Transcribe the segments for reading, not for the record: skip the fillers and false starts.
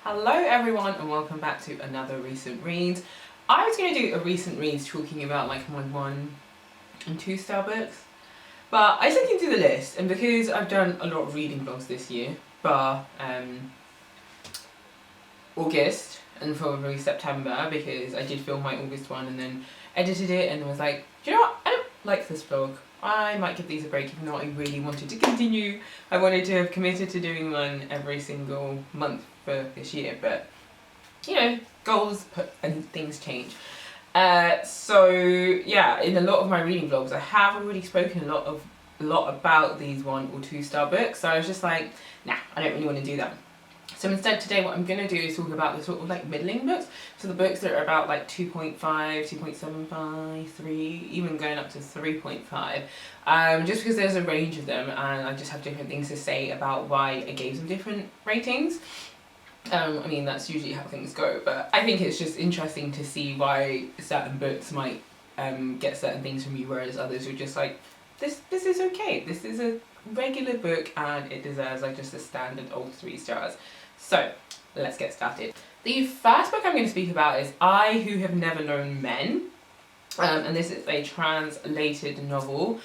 Hello everyone and welcome back to another recent read. I was going to do a recent read talking about like my 1 and 2 star books, but I just looked into the list, and because I've done a lot of reading vlogs this year, bar August and probably September, because I did film my August one and then edited it and was like, do you know what, I don't like this vlog, I might give these a break, even though I really wanted to continue. I wanted to have committed to doing one every single month for this year, but you know, goals and things change. So yeah, in a lot of my reading vlogs I have already spoken a lot about these 1 or 2 star books, so I was just like, nah, I don't really want to do that. So instead today what I'm going to do is talk about the sort of like middling books, so the books that are about like 2.5, 2.75, 3, even going up to 3.5, just because there's a range of them and I just have different things to say about why I gave them different ratings. I mean, that's usually how things go, but I think it's just interesting to see why certain books might get certain things from you, whereas others are just like, this is okay, this is a regular book and it deserves like just a standard old 3 stars. So let's get started. The first book I'm going to speak about is I Who Have Never Known Men, and this is a translated novel.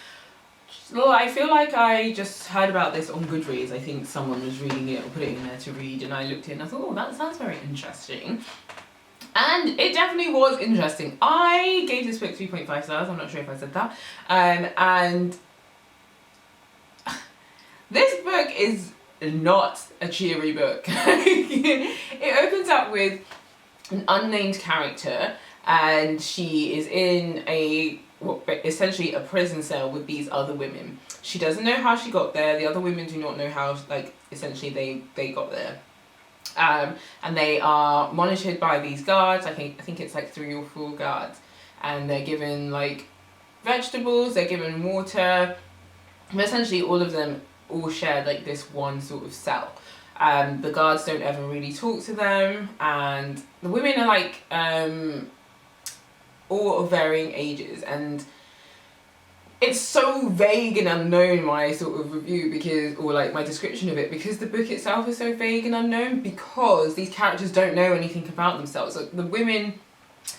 Well, I feel like I just heard about this on Goodreads. I think someone was reading it or put it in there to read, and I looked at it and I thought, oh, that sounds very interesting. And it definitely was interesting. I gave this book 3.5 stars, I'm not sure if I said that. And this book is not a cheery book. It opens up with an unnamed character, and she is in essentially a prison cell with these other women. She doesn't know how she got there. The other women do not know how, like, essentially they got there. And they are monitored by these guards. I think it's like 3 or 4 guards, and they're given like vegetables, they're given water, but essentially all of them all share like this one sort of cell. The guards don't ever really talk to them, and the women are like all of varying ages, and it's so vague and unknown, my sort of review, because, or like my description of it, because the book itself is so vague and unknown, because these characters don't know anything about themselves. Like the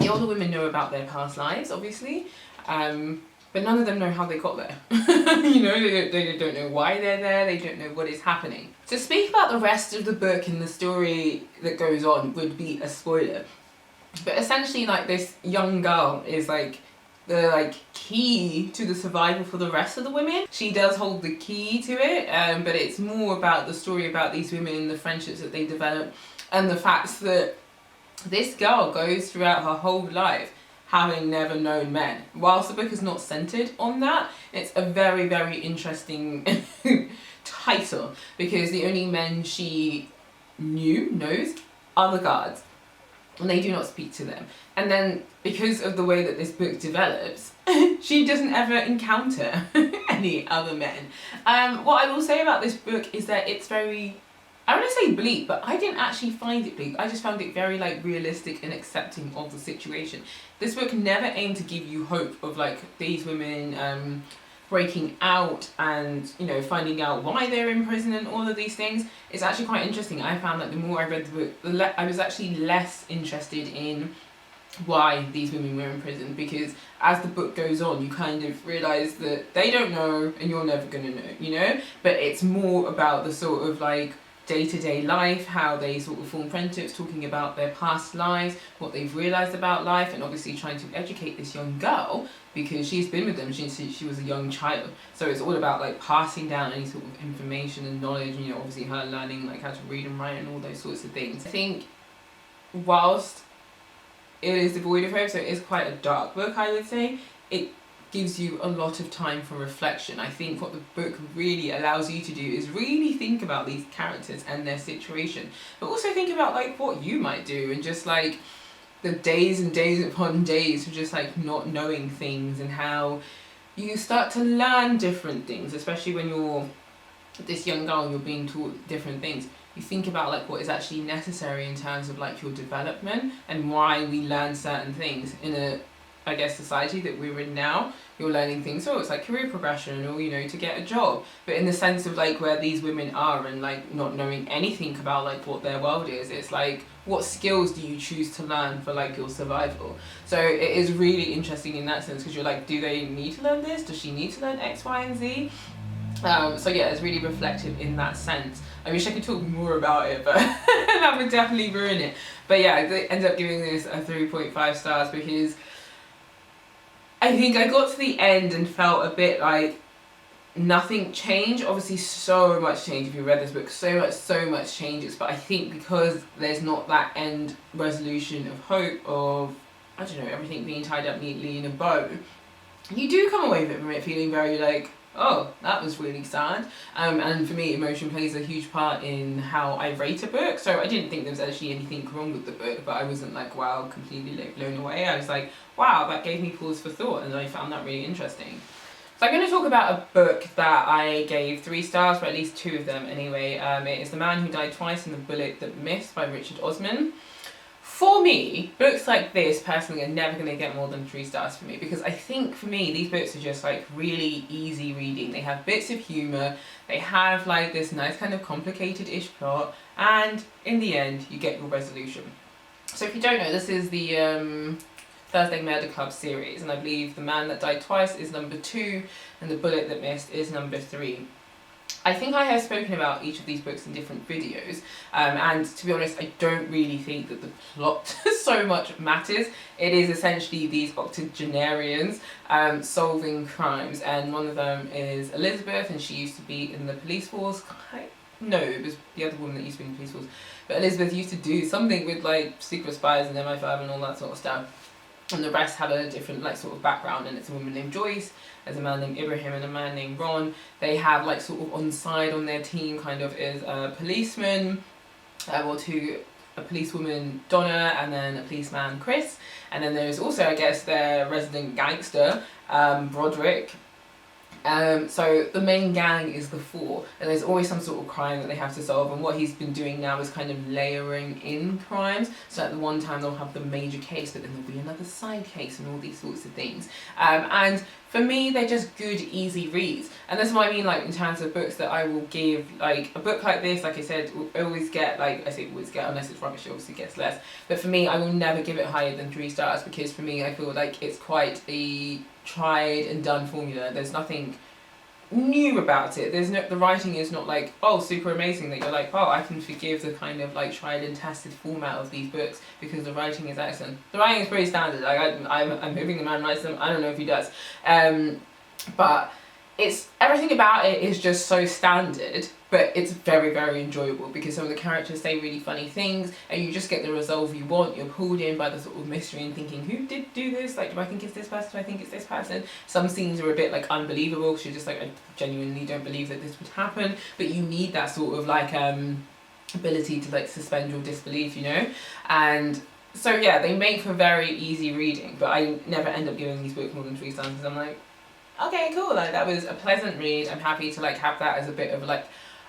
older women know about their past lives, obviously, but none of them know how they got there. You know, they don't know why they're there, they don't know what is happening. To speak about the rest of the book and the story that goes on would be a spoiler. But essentially, like, this young girl is like the like key to the survival for the rest of the women. She does hold the key to it, but it's more about the story about these women and the friendships that they develop, and the fact that this girl goes throughout her whole life having never known men. Whilst the book is not centered on that, it's a very, very interesting title, because the only men she knows are the guards, and they do not speak to them. And then, because of the way that this book develops, she doesn't ever encounter any other men. What I will say about this book is that it's very, I want to say bleak, but I didn't actually find it bleak. I just found it very like realistic and accepting of the situation. This book never aimed to give you hope of like these women breaking out and, you know, finding out why they're in prison and all of these things. It's actually quite interesting. I found that the more I read the book, I was actually less interested in why these women were in prison, because as the book goes on you kind of realise that they don't know and you're never gonna know, you know? But it's more about the sort of like day-to-day life, how they sort of form friendships, talking about their past lives, what they've realised about life, and obviously trying to educate this young girl, because she's been with them since she was a young child. So it's all about like passing down any sort of information and knowledge, and, you know, obviously her learning like how to read and write and all those sorts of things. I think whilst it is devoid of hope, so it is quite a dark book, I would say, it gives you a lot of time for reflection. I think what the book really allows you to do is really think about these characters and their situation, but also think about like what you might do, and just like the days and days upon days of just like not knowing things, and how you start to learn different things, especially when you're this young girl and you're being taught different things. You think about like what is actually necessary in terms of like your development, and why we learn certain things in a I guess, society that we're in now. You're learning things, so it's like career progression, or you know, to get a job, but in the sense of like where these women are and like not knowing anything about like what their world is. It's like, what skills do you choose to learn for like your survival? So it is really interesting in that sense, because you're like, do they need to learn this? Does she need to learn X, Y, and Z? So yeah, it's really reflective in that sense. I wish I could talk more about it, but that would definitely ruin it. But yeah, I ended up giving this a 3.5 stars because I think I got to the end and felt a bit like nothing changed. Obviously so much change if you read this book, so much changes, but I think because there's not that end resolution of hope, of, I don't know, everything being tied up neatly in a bow, you do come away from it feeling very like, oh, that was really sad. And for me, emotion plays a huge part in how I rate a book. So I didn't think there was actually anything wrong with the book, but I wasn't like, wow, completely like blown away. I was like, wow, that gave me pause for thought, and I found that really interesting. So I'm going to talk about a book that I gave 3 stars, for at least 2 of them anyway. It is The Man Who Died Twice and the Bullet That Missed by Richard Osman. For me, books like this, personally, are never going to get more than 3 stars for me, because I think, for me, these books are just, like, really easy reading. They have bits of humour, they have, like, this nice kind of complicated-ish plot, and in the end, you get your resolution. So if you don't know, this is the Thursday Murder Club series, and I believe The Man That Died Twice is number 2, and The Bullet That Missed is number 3. I think I have spoken about each of these books in different videos, and to be honest, I don't really think that the plot so much matters. It is essentially these octogenarians solving crimes, and one of them is Elizabeth, and she used to be in the police force. No, it was the other woman that used to be in the police force, but Elizabeth used to do something with like secret spies and MI5 and all that sort of stuff. And the rest had a different like sort of background, and it's a woman named Joyce, there's a man named Ibrahim and a man named Ron. They have like sort of on side on their team kind of is a policeman, or two, a policewoman Donna, and then a policeman Chris, and then there's also, I guess, their resident gangster Broderick. So the main gang is the 4, and there's always some sort of crime that they have to solve, and what he's been doing now is kind of layering in crimes. So at the one time they'll have the major case, but then there'll be another side case and all these sorts of things. And for me, they're just good, easy reads. And that's what I mean, like, in terms of books that I will give, like, a book like this, like I said, will always get, like, I say always get, unless it's rubbish, it obviously gets less. But for me, I will never give it higher than 3 stars, because for me, I feel like it's quite a tried and done formula. There's nothing new about it. There's no, the writing is not like, oh, super amazing, that you're like, oh, I can forgive the kind of like tried and tested format of these books, because the writing is excellent. The writing is pretty standard. Like I'm hoping the man writes them. I don't know if he does, but it's, everything about it is just so standard, but it's very, very enjoyable, because some of the characters say really funny things, and you just get the resolve you want. You're pulled in by the sort of mystery and thinking, who did do this? Like, do I think it's this person? Do I think it's this person? Some scenes are a bit like unbelievable, because you're just like, I genuinely don't believe that this would happen, but you need that sort of like ability to like suspend your disbelief, you know? And so yeah, they make for very easy reading, but I never end up giving these books more than 3 stars, because I'm like, okay, cool, like that was a pleasant read. I'm happy to like have that as a bit of like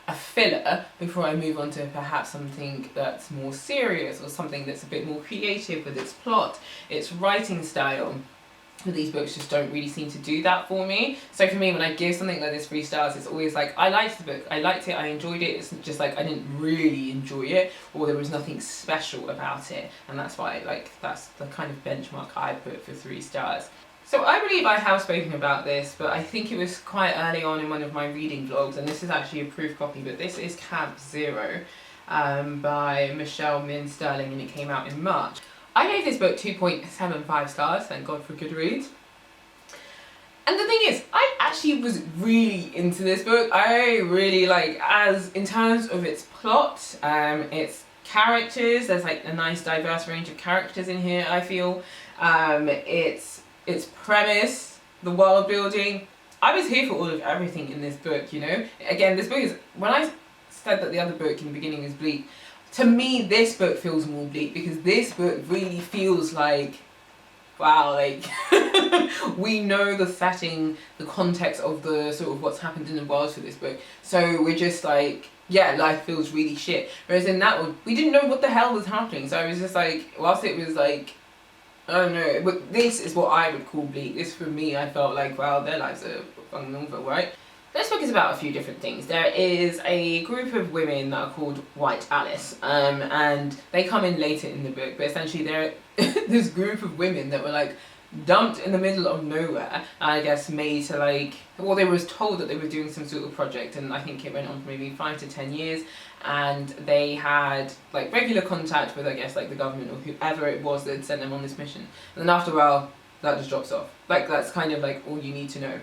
a filler before I move on to perhaps something that's more serious, or something that's a bit more creative with its plot, its writing style. But these books just don't really seem to do that for me. So for me, when I give something like this 3 stars, it's always like, I liked the book, I liked it, I enjoyed it. It's just like I didn't really enjoy it, or there was nothing special about it, and that's why, like, that's the kind of benchmark I put for 3 stars. So I believe I have spoken about this, but I think it was quite early on in one of my reading vlogs, and this is actually a proof copy, but this is Camp Zero by Michelle Min Sterling, and it came out in March. I gave this book 2.75 stars, thank God for Goodreads. And the thing is, I actually was really into this book. I really like, as in terms of its plot, its characters, there's like a nice diverse range of characters in here, I feel. Its premise, the world building. I was here for all of everything in this book, you know? Again, this book is, when I said that the other book in the beginning is bleak, to me this book feels more bleak, because this book really feels like, wow, like we know the setting, the context of the sort of what's happened in the world for this book, so we're just like, yeah, life feels really shit. Whereas in that one, we didn't know what the hell was happening, so I was just like, whilst it was like I don't know, but this is what I would call bleak. This, for me, I felt like, wow, their lives are fucking awful, right? This book is about a few different things. There is a group of women that are called White Alice, and they come in later in the book, but essentially they're this group of women that were like dumped in the middle of nowhere, and I guess made to like, well, they was told that they were doing some sort of project, and I think it went on for maybe 5 to 10 years, and they had like regular contact with, I guess, like the government or whoever it was that had sent them on this mission, and then after a while that just drops off. Like, that's kind of like all you need to know.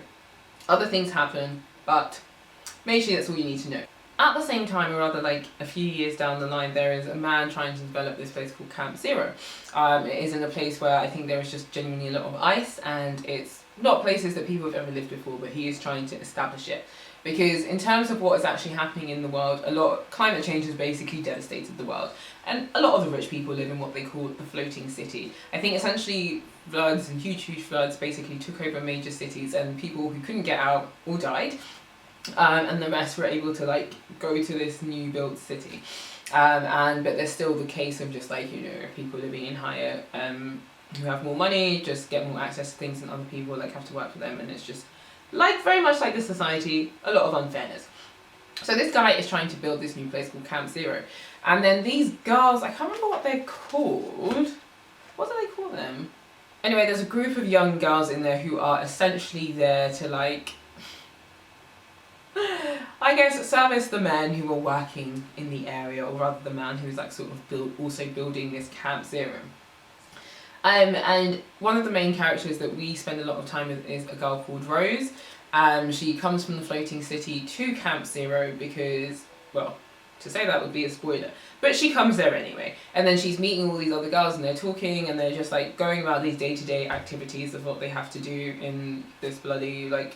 Other things happen, but basically that's all you need to know. At the same time, or rather like a few years down the line, there is a man trying to develop this place called Camp Zero. It is in a place where I think there is just genuinely a lot of ice, and it's not places that people have ever lived before, but he is trying to establish it. Because in terms of what is actually happening in the world, climate change has basically devastated the world. And a lot of the rich people live in what they call the floating city. I think essentially floods and huge floods basically took over major cities, and people who couldn't get out all died. And the rest were able to like go to this new built city, but there's still the case of just like, you know, people living in higher, who have more money, just get more access to things than other people, like have to work for them, and it's just like very much like this society, a lot of unfairness. So this guy is trying to build this new place called Camp Zero, and then these girls, I can't remember what they're called. What do they call them? Anyway, there's a group of young girls in there who are essentially there to like, I guess, service the men who are working in the area, or rather the man who's like sort of also building this Camp Zero. And one of the main characters that we spend a lot of time with is a girl called Rose. She comes from the floating city to Camp Zero because, well, to say that would be a spoiler, but she comes there anyway, and then she's meeting all these other girls, and they're talking, and they're just like going about these day-to-day activities of what they have to do in this bloody like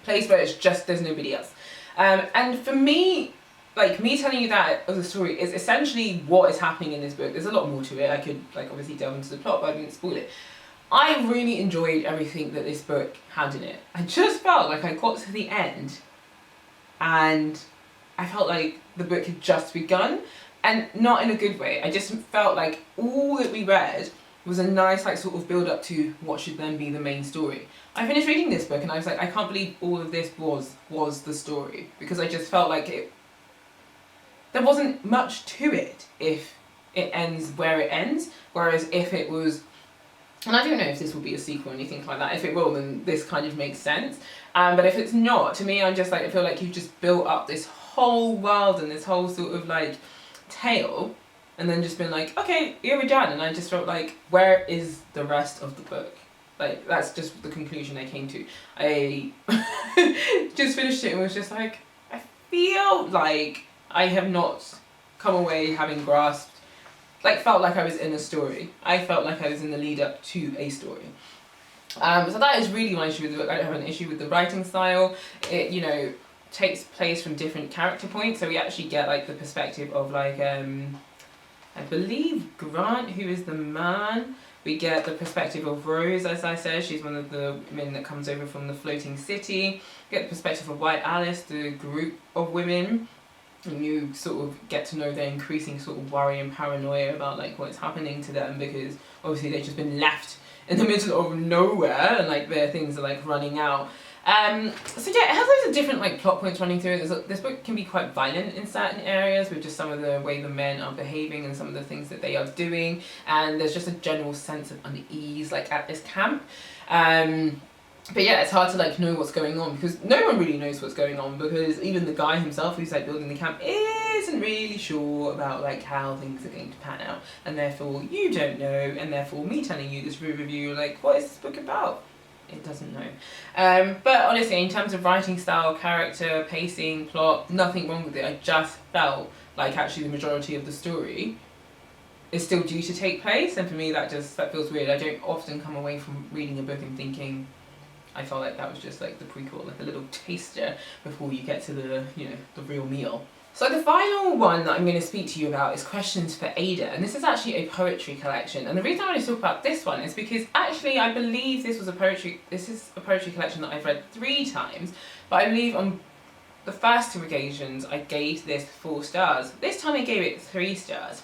place where it's just there's nobody else. And for me, like, me telling you that as a story is essentially what is happening in this book. There's a lot more to it. I could like obviously delve into the plot, but I didn't spoil it. I really enjoyed everything that this book had in it. I just felt like I got to the end and I felt like the book had just begun, and not in a good way. I just felt like all that we read was a nice like sort of build up to what should then be the main story. I finished reading this book and I was like, I can't believe all of this was the story, because I just felt like there wasn't much to it if it ends where it ends. Whereas if it was, and I don't know if this will be a sequel or anything like that, if it will, then this kind of makes sense. But if it's not, to me, I'm just like, I feel like you've just built up this whole world and this whole sort of like tale, and then just been like, okay, here we're done. And I just felt like, where is the rest of the book? Like, that's just the conclusion I came to. I just finished it and was just like, I feel like I have not come away having grasped, like felt like I was in a story. I felt like I was in the lead up to a story. So that is really my issue with the book. I don't have an issue with the writing style. It, you know, takes place from different character points. So we actually get like the perspective of like, I believe Grant, who is the man. We get the perspective of Rose, as I said. She's one of the women that comes over from the floating city. We get the perspective of White Alice, the group of women. And you sort of get to know their increasing sort of worry and paranoia about like what's happening to them, because obviously they've just been left in the middle of nowhere and like their things are like running out. So yeah, it has loads of different like plot points running through it. This book can be quite violent in certain areas with just some of the way the men are behaving and some of the things that they are doing, and there's just a general sense of unease like at this camp. But yeah, it's hard to like know what's going on, because no one really knows what's going on, because even the guy himself who's like building the camp isn't really sure about like how things are going to pan out, and therefore you don't know, and therefore me telling you this review, like, what is this book about? It doesn't know. But honestly, in terms of writing style, character, pacing, plot, nothing wrong with it. I just felt like actually the majority of the story is still due to take place, and for me that feels weird. I don't often come away from reading a book and thinking, I felt like that was just like the prequel, like a little taster before you get to the, you know, the real meal. So the final one that I'm going to speak to you about is Questions for Ada, and this is actually a poetry collection. And the reason I want to talk about this one is because actually I believe this is a poetry collection that I've read 3 times, but I believe on the first 2 occasions I gave this 4 stars. This time I gave it 3 stars.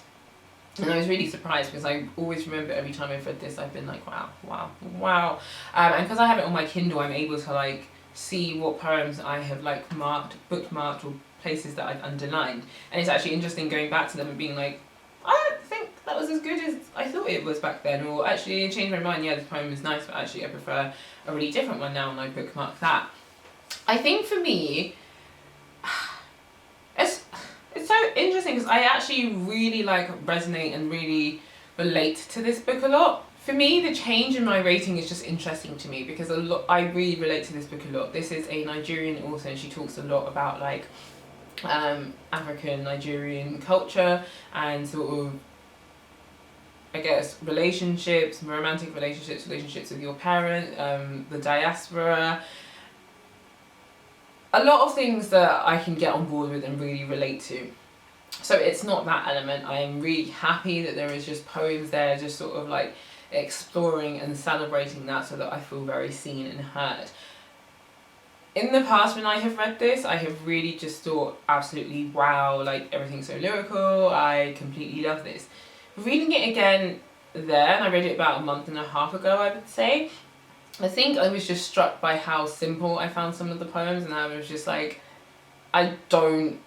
And I was really surprised because I always remember every time I've read this, I've been like, wow, wow, wow. And because I have it on my Kindle, I'm able to like see what poems I have like bookmarked, or places that I've underlined. And it's actually interesting going back to them and being like, I don't think that was as good as I thought it was back then. Or actually, I changed my mind. Yeah, this poem is nice, but actually I prefer a really different one now, and I bookmark that. I think for me, it's so interesting because I actually really like resonate and really relate to this book a lot. For me, the change in my rating is just interesting to me because I really relate to this book a lot. This is a Nigerian author, and she talks a lot about like African Nigerian culture and sort of, I guess, relationships, romantic relationships with your parent, the diaspora. A lot of things that I can get on board with and really relate to. So it's not that element. I am really happy that there is just poems there, just sort of like exploring and celebrating that, so that I feel very seen and heard. In the past, when I have read this, I have really just thought, absolutely wow, like everything's so lyrical, I completely love this. Reading it again there, and I read it about a month and a half ago, I would say, I think I was just struck by how simple I found some of the poems, and I was just like, I don't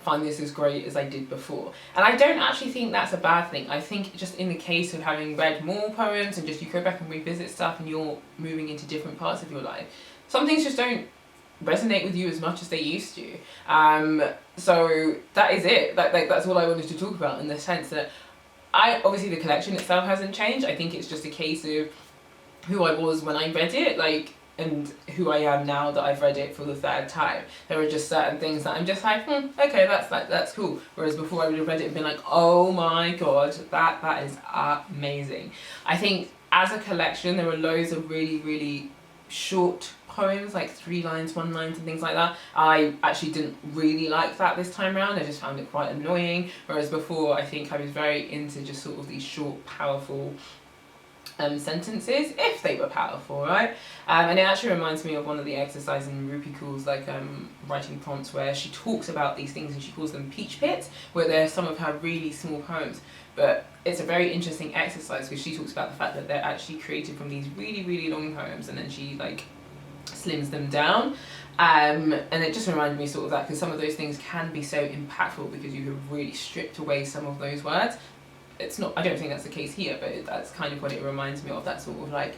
find this as great as I did before. And I don't actually think that's a bad thing. I think just in the case of having read more poems and just you go back and revisit stuff and you're moving into different parts of your life, some things just don't resonate with you as much as they used to. So that is it. That's all I wanted to talk about, in the sense that obviously the collection itself hasn't changed. I think it's just a case of who I was when I read it, like, and who I am now that I've read it for the third time. There are just certain things that I'm just like, okay, that's cool. Whereas before I would have read it and been like, oh my god, that is amazing. I think as a collection there were loads of really, really short poems, like 3 lines, 1 line, and things like that. I actually didn't really like that this time around. I just found it quite annoying. Whereas before, I think I was very into just sort of these short, powerful sentences, if they were powerful, right? And it actually reminds me of one of the exercises in Rupi Kaur's like writing prompts, where she talks about these things and she calls them peach pits, where they're some of her really small poems. But it's a very interesting exercise because she talks about the fact that they're actually created from these really, really long poems, and then she like slims them down. And it just reminded me sort of that, because some of those things can be so impactful because you have really stripped away some of those words. It's not, I don't think that's the case here, but that's kind of what it reminds me of, that sort of like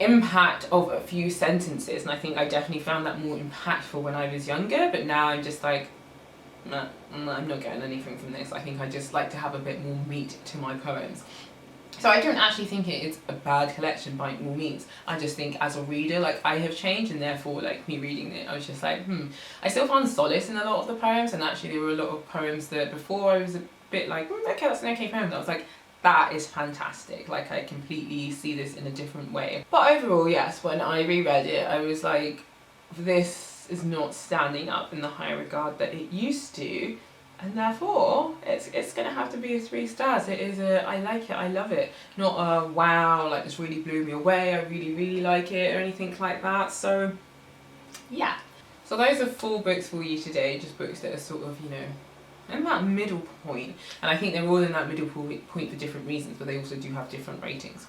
impact of a few sentences. And I think I definitely found that more impactful when I was younger, but now I'm just like, nah, I'm not getting anything from this. I think I just like to have a bit more meat to my poems. So I don't actually think it is a bad collection by all means. I just think as a reader, like, I have changed, and therefore, like, me reading it, I was just like, I still found solace in a lot of the poems, and actually there were a lot of poems that before I was a bit like, okay, that's an okay poem. I was like, that is fantastic. Like, I completely see this in a different way. But overall, yes, when I reread it, I was like, this is not standing up in the high regard that it used to. And therefore, it's gonna have to be a 3 stars. It is I like it, I love it. Not a wow, like this really blew me away, I really, really like it, or anything like that. So, yeah. So those are 4 books for you today, just books that are sort of, you know, in that middle point. And I think they're all in that middle point for different reasons, but they also do have different ratings.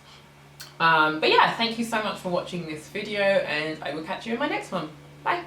But yeah, thank you so much for watching this video, and I will catch you in my next one. Bye!